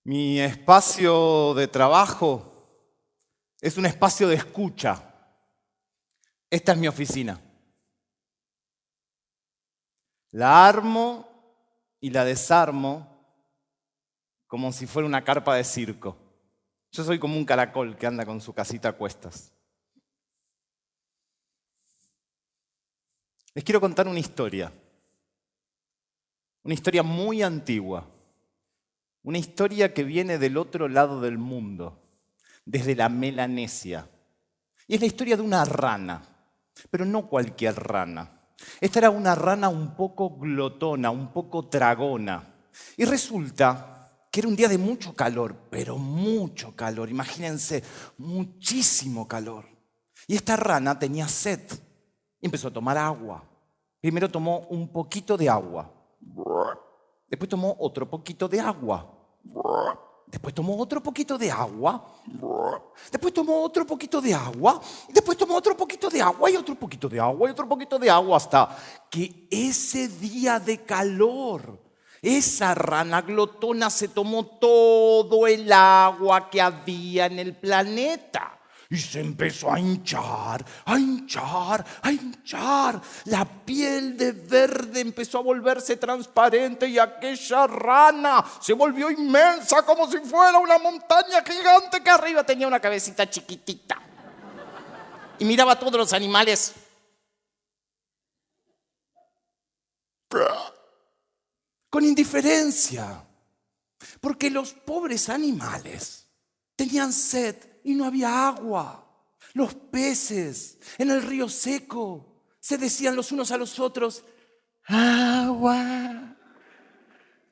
Mi espacio de trabajo es un espacio de escucha. Esta es mi oficina. La armo y la desarmo como si fuera una carpa de circo. Yo soy como un caracol que anda con su casita a cuestas. Les quiero contar una historia muy antigua, una historia que viene del otro lado del mundo, desde la Melanesia. Y es la historia de una rana, pero no cualquier rana. Esta era una rana un poco glotona, un poco tragona. Y resulta que era un día de mucho calor, pero mucho calor. Imagínense, muchísimo calor. Y esta rana tenía sed y empezó a tomar agua. Primero tomó un poquito de agua. Después tomó otro poquito de agua. Después tomó otro poquito de agua. Después tomó otro poquito de agua. Y después tomó otro poquito de agua y otro poquito de agua y otro poquito de agua hasta que ese día de calor, esa rana glotona se tomó todo el agua que había en el planeta. Y se empezó a hinchar, a hinchar, a hinchar. La piel de verde empezó a volverse transparente y aquella rana se volvió inmensa como si fuera una montaña gigante que arriba tenía una cabecita chiquitita. Y miraba a todos los animales con indiferencia, porque los pobres animales tenían sed y no había agua. Los peces en el río seco se decían los unos a los otros: agua,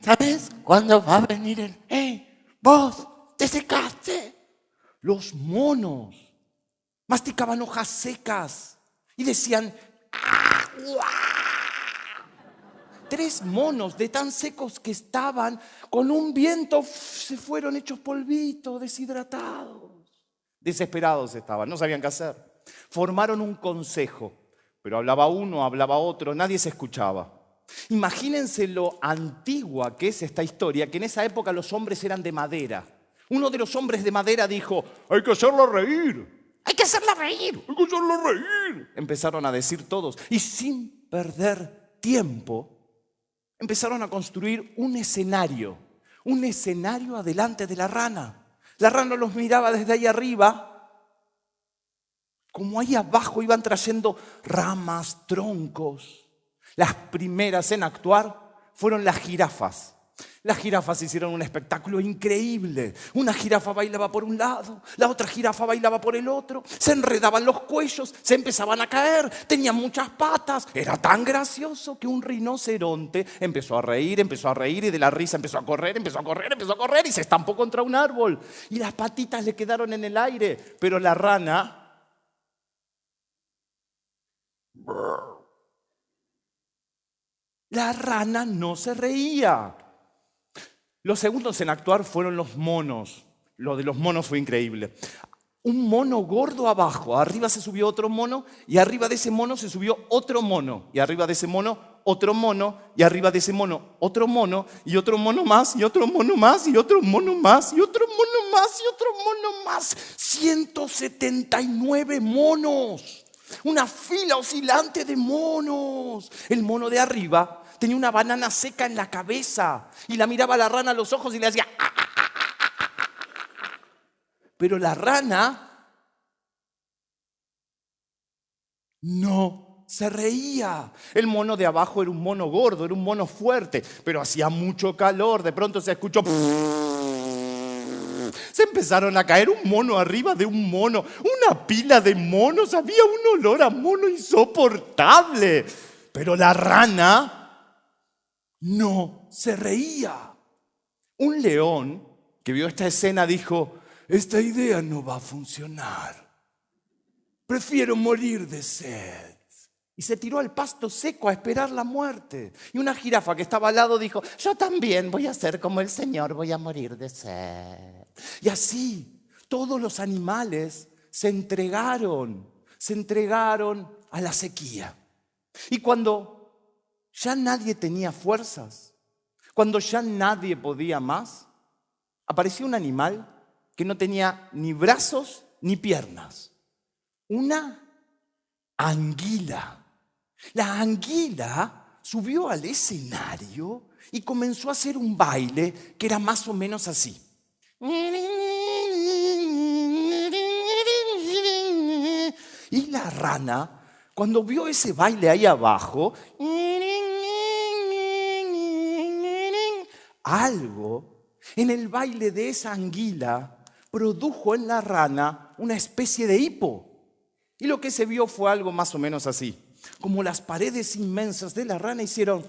¿sabes cuándo va a venir el... vos, te secaste? Los monos masticaban hojas secas y decían: agua. 3 monos de tan secos que estaban, con un viento se fueron hechos polvito, deshidratados. Desesperados estaban, no sabían qué hacer. Formaron un consejo, pero hablaba uno, hablaba otro, nadie se escuchaba. Imagínense lo antigua que es esta historia, que en esa época los hombres eran de madera. Uno de los hombres de madera dijo: hay que hacerlo reír. Hay que hacerla reír. Hay que hacerlo reír. Empezaron a decir todos y sin perder tiempo empezaron a construir un escenario adelante de la rana. La rana los miraba desde ahí arriba, como ahí abajo iban trayendo ramas, troncos. Las primeras en actuar fueron las jirafas. Las jirafas hicieron un espectáculo increíble. Una jirafa bailaba por un lado, la otra jirafa bailaba por el otro. Se enredaban los cuellos, se empezaban a caer, tenían muchas patas. Era tan gracioso que un rinoceronte empezó a reír y de la risa empezó a correr y se estampó contra un árbol. Y las patitas le quedaron en el aire, pero la rana... La rana no se reía. Los segundos en actuar fueron los monos. Lo de los monos fue increíble. Un mono gordo abajo, arriba se subió otro mono y arriba de ese mono se subió otro mono y arriba de ese mono otro mono y arriba de ese mono otro mono y otro mono más y otro mono más y otro mono más y otro mono más y otro mono más. 179 monos. Una fila oscilante de monos. El mono de arriba tenía una banana seca en la cabeza y la miraba a la rana a los ojos y le hacía... Pero la rana no se reía. El mono de abajo era un mono gordo, era un mono fuerte, pero hacía mucho calor. De pronto se escuchó... Se empezaron a caer un mono arriba de un mono, una pila de monos, había un olor a mono insoportable. Pero la rana no se reía. Un león que vio esta escena dijo: esta idea no va a funcionar. Prefiero morir de sed. Y se tiró al pasto seco a esperar la muerte. Y una jirafa que estaba al lado dijo: yo también voy a ser como el Señor, voy a morir de sed. Y así todos los animales se entregaron a la sequía. Y cuando ya nadie tenía fuerzas, cuando ya nadie podía más, apareció un animal que no tenía ni brazos ni piernas. Una anguila. La anguila subió al escenario y comenzó a hacer un baile que era más o menos así. Y la rana, cuando vio ese baile ahí abajo, algo en el baile de esa anguila produjo en la rana una especie de hipo. Y lo que se vio fue algo más o menos así. Como las paredes inmensas de la rana hicieron...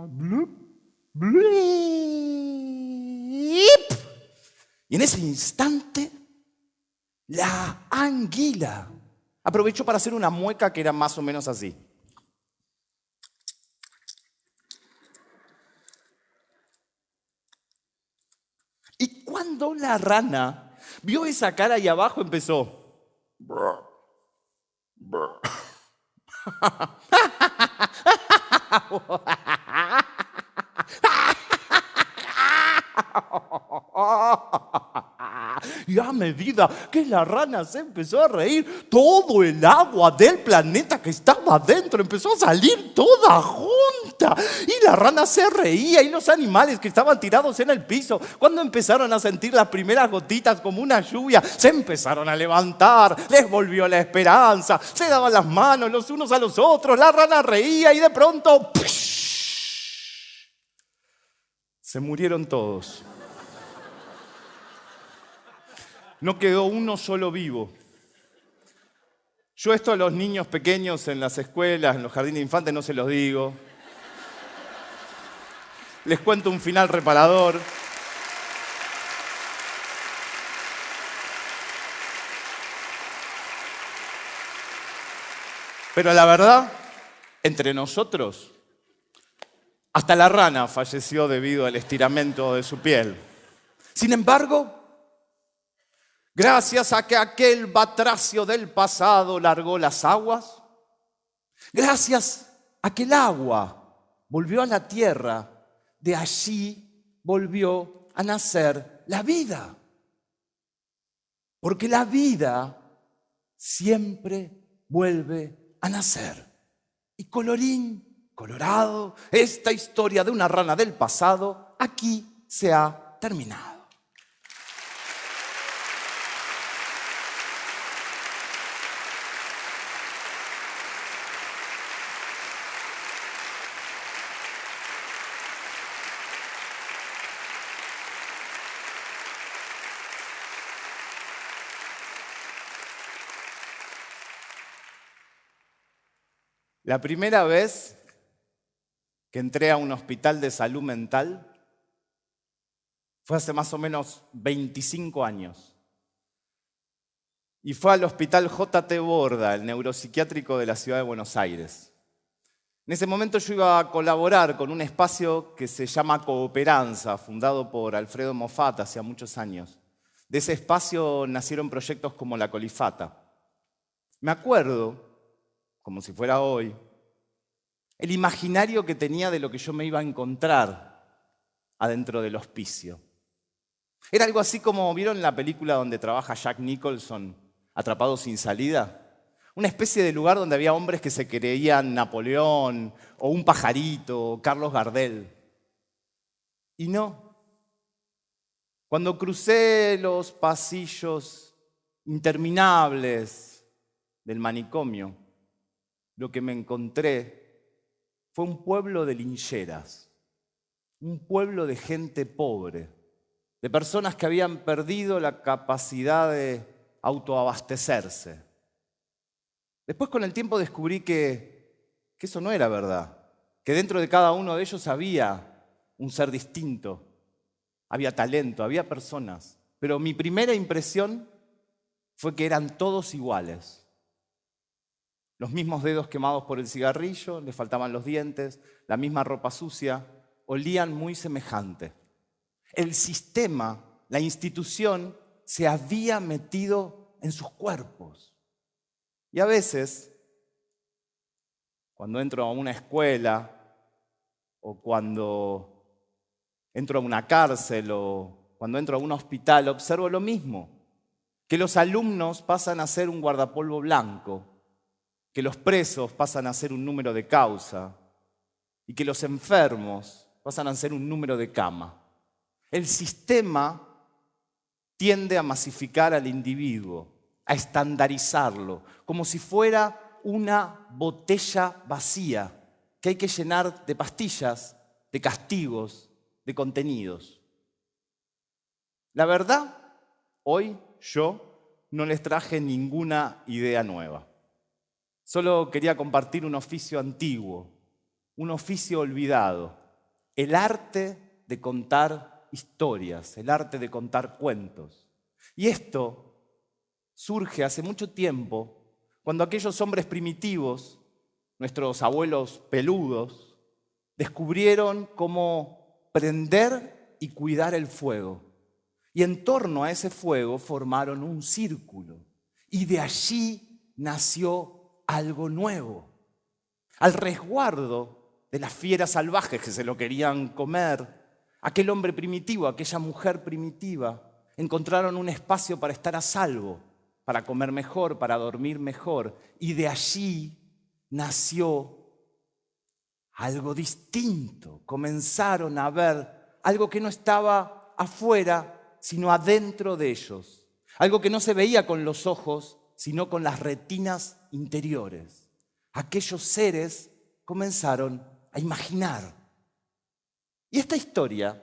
Blup, blip. Y en ese instante, la anguila aprovechó para hacer una mueca que era más o menos así. Y cuando la rana vio esa cara ahí abajo, empezó. Y a medida que la rana se empezó a reír, todo el agua del planeta que estaba adentro empezó a salir toda junta. Y la rana se reía y los animales que estaban tirados en el piso, cuando empezaron a sentir las primeras gotitas como una lluvia, se empezaron a levantar, les volvió la esperanza, se daban las manos los unos a los otros, la rana reía y de pronto... se murieron todos. No quedó uno solo vivo. Yo esto a los niños pequeños en las escuelas, en los jardines de infantes, no se los digo. Les cuento un final reparador. Pero la verdad, entre nosotros, hasta la rana falleció debido al estiramiento de su piel. Sin embargo, gracias a que aquel batracio del pasado largó las aguas, gracias a que el agua volvió a la tierra, de allí volvió a nacer la vida. Porque la vida siempre vuelve a nacer. Y colorín colorado, esta historia de una rana del pasado aquí se ha terminado. La primera vez que entré a un hospital de salud mental fue hace más o menos 25 años. Y fue al hospital J.T. Borda, el neuropsiquiátrico de la ciudad de Buenos Aires. En ese momento yo iba a colaborar con un espacio que se llama Cooperanza, fundado por Alfredo Moffat hace muchos años. De ese espacio nacieron proyectos como La Colifata. Me acuerdo, como si fuera hoy, el imaginario que tenía de lo que yo me iba a encontrar adentro del hospicio. Era algo así como, ¿vieron la película donde trabaja Jack Nicholson, Atrapado sin salida? Una especie de lugar donde había hombres que se creían Napoleón, o un pajarito, o Carlos Gardel. Y no. Cuando crucé los pasillos interminables del manicomio, lo que me encontré fue un pueblo de lincheras, un pueblo de gente pobre, de personas que habían perdido la capacidad de autoabastecerse. Después con el tiempo descubrí que eso no era verdad, que dentro de cada uno de ellos había un ser distinto, había talento, había personas. Pero mi primera impresión fue que eran todos iguales. Los mismos dedos quemados por el cigarrillo, les faltaban los dientes, la misma ropa sucia, olían muy semejante. El sistema, la institución, se había metido en sus cuerpos. Y a veces, cuando entro a una escuela o cuando entro a una cárcel o cuando entro a un hospital, observo lo mismo, que los alumnos pasan a ser un guardapolvo blanco, que los presos pasan a ser un número de causa y que los enfermos pasan a ser un número de cama. El sistema tiende a masificar al individuo, a estandarizarlo, como si fuera una botella vacía que hay que llenar de pastillas, de castigos, de contenidos. La verdad, hoy yo no les traje ninguna idea nueva. Solo quería compartir un oficio antiguo, un oficio olvidado, el arte de contar historias, el arte de contar cuentos. Y esto surge hace mucho tiempo, cuando aquellos hombres primitivos, nuestros abuelos peludos, descubrieron cómo prender y cuidar el fuego. Y en torno a ese fuego formaron un círculo. Y de allí nació algo nuevo. Al resguardo de las fieras salvajes que se lo querían comer, aquel hombre primitivo, aquella mujer primitiva, encontraron un espacio para estar a salvo, para comer mejor, para dormir mejor. Y de allí nació algo distinto. Comenzaron a ver algo que no estaba afuera, sino adentro de ellos. Algo que no se veía con los ojos, sino con las retinas interiores. Aquellos seres comenzaron a imaginar. Y esta historia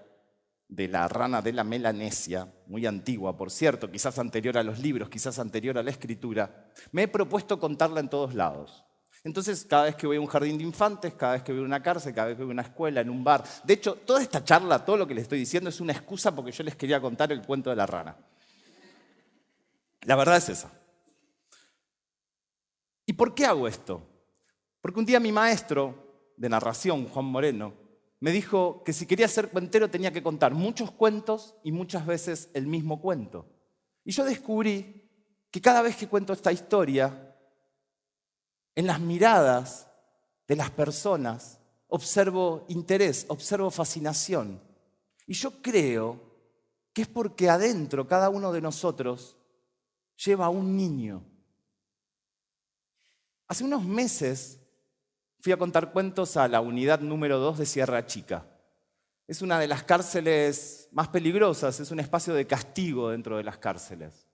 de la rana de la Melanesia, muy antigua, por cierto, quizás anterior a los libros, quizás anterior a la escritura, me he propuesto contarla en todos lados. Entonces, cada vez que voy a un jardín de infantes, cada vez que voy a una cárcel, cada vez que voy a una escuela, en un bar. De hecho, toda esta charla, todo lo que les estoy diciendo es una excusa porque yo les quería contar el cuento de la rana. La verdad es esa. ¿Y por qué hago esto? Porque un día mi maestro de narración, Juan Moreno, me dijo que si quería ser cuentero tenía que contar muchos cuentos y muchas veces el mismo cuento. Y yo descubrí que cada vez que cuento esta historia, en las miradas de las personas observo interés, observo fascinación. Y yo creo que es porque adentro cada uno de nosotros lleva a un niño. Hace unos meses fui a contar cuentos a la unidad número 2 de Sierra Chica. Es una de las cárceles más peligrosas, es un espacio de castigo dentro de las cárceles.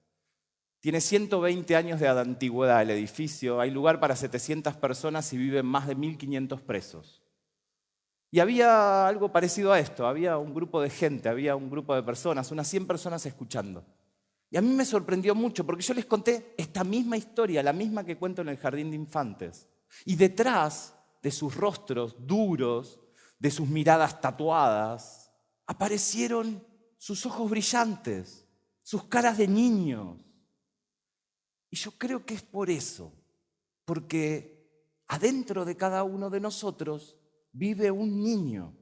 Tiene 120 años de antigüedad el edificio, hay lugar para 700 personas y viven más de 1.500 presos. Y había algo parecido a esto, había un grupo de gente, había un grupo de personas, unas 100 personas escuchando. Y a mí me sorprendió mucho porque yo les conté esta misma historia, la misma que cuento en el jardín de infantes. Y detrás de sus rostros duros, de sus miradas tatuadas, aparecieron sus ojos brillantes, sus caras de niños. Y yo creo que es por eso, porque adentro de cada uno de nosotros vive un niño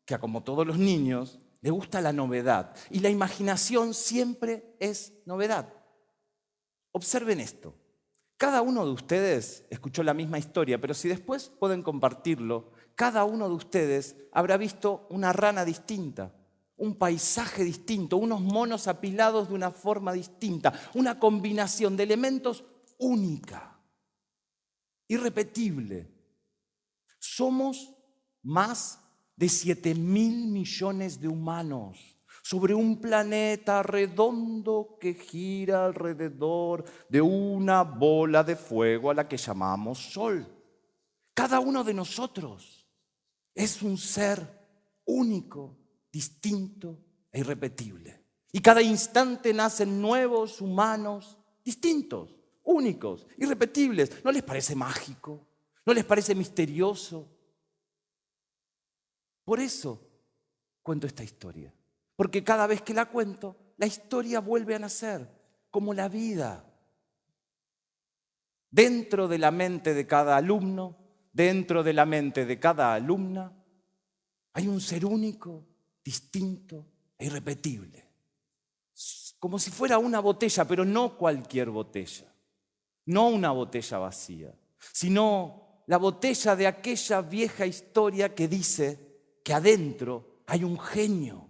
que, como todos los niños, le gusta la novedad. Y la imaginación siempre es novedad. Observen esto. Cada uno de ustedes escuchó la misma historia, pero si después pueden compartirlo, cada uno de ustedes habrá visto una rana distinta, un paisaje distinto, unos monos apilados de una forma distinta, una combinación de elementos única, irrepetible. Somos más de 7.000 millones de humanos sobre un planeta redondo que gira alrededor de una bola de fuego a la que llamamos Sol. Cada uno de nosotros es un ser único, distinto e irrepetible. Y cada instante nacen nuevos humanos distintos, únicos, irrepetibles. ¿No les parece mágico? ¿No les parece misterioso? Por eso cuento esta historia. Porque cada vez que la cuento, la historia vuelve a nacer, como la vida. Dentro de la mente de cada alumno, dentro de la mente de cada alumna, hay un ser único, distinto e irrepetible. Como si fuera una botella, pero no cualquier botella. No una botella vacía, sino la botella de aquella vieja historia que dice que adentro hay un genio.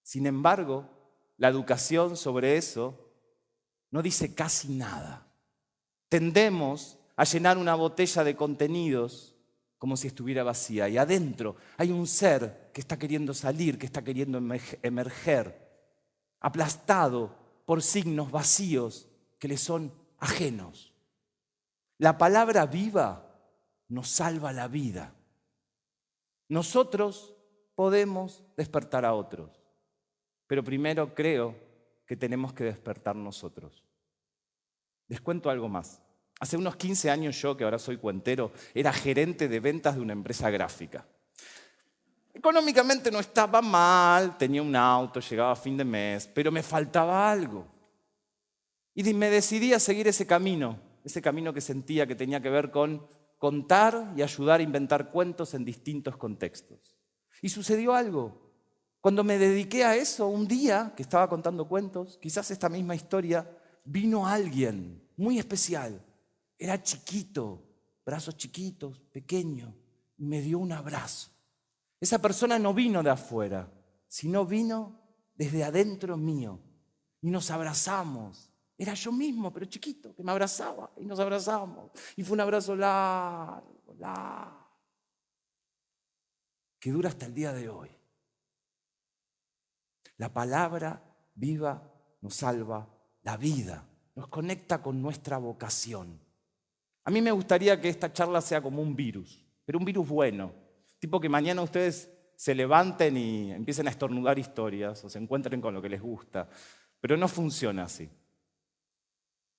Sin embargo, la educación sobre eso no dice casi nada. Tendemos a llenar una botella de contenidos como si estuviera vacía, y adentro hay un ser que está queriendo salir, que está queriendo emerger, aplastado por signos vacíos que le son ajenos. La palabra viva nos salva la vida. Nosotros podemos despertar a otros, pero primero creo que tenemos que despertar nosotros. Les cuento algo más. Hace unos 15 años yo, que ahora soy cuentero, era gerente de ventas de una empresa gráfica. Económicamente no estaba mal, tenía un auto, llegaba a fin de mes, pero me faltaba algo. Y me decidí a seguir ese camino que sentía que tenía que ver con contar y ayudar a inventar cuentos en distintos contextos. Y sucedió algo. Cuando me dediqué a eso, un día que estaba contando cuentos, quizás esta misma historia, vino alguien muy especial. Era chiquito, brazos chiquitos, pequeño, y me dio un abrazo. Esa persona no vino de afuera, sino vino desde adentro mío. Y nos abrazamos. Era yo mismo, pero chiquito, que me abrazaba y nos abrazamos. Y fue un abrazo largo, que dura hasta el día de hoy. La palabra viva nos salva la vida, nos conecta con nuestra vocación. A mí me gustaría que esta charla sea como un virus, pero un virus bueno. Tipo que mañana ustedes se levanten y empiecen a estornudar historias o se encuentren con lo que les gusta. Pero no funciona así.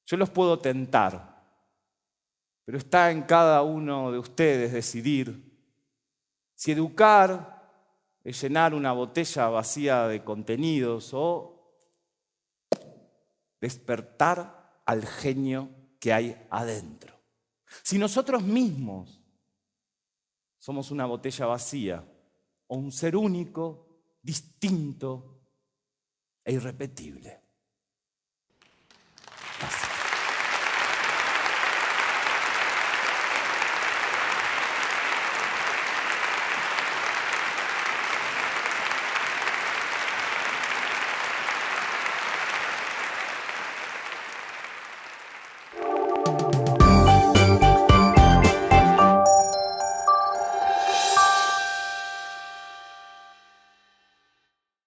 Yo los puedo tentar, pero está en cada uno de ustedes decidir si educar es llenar una botella vacía de contenidos o despertar al genio que hay adentro. Si nosotros mismos somos una botella vacía o un ser único, distinto e irrepetible.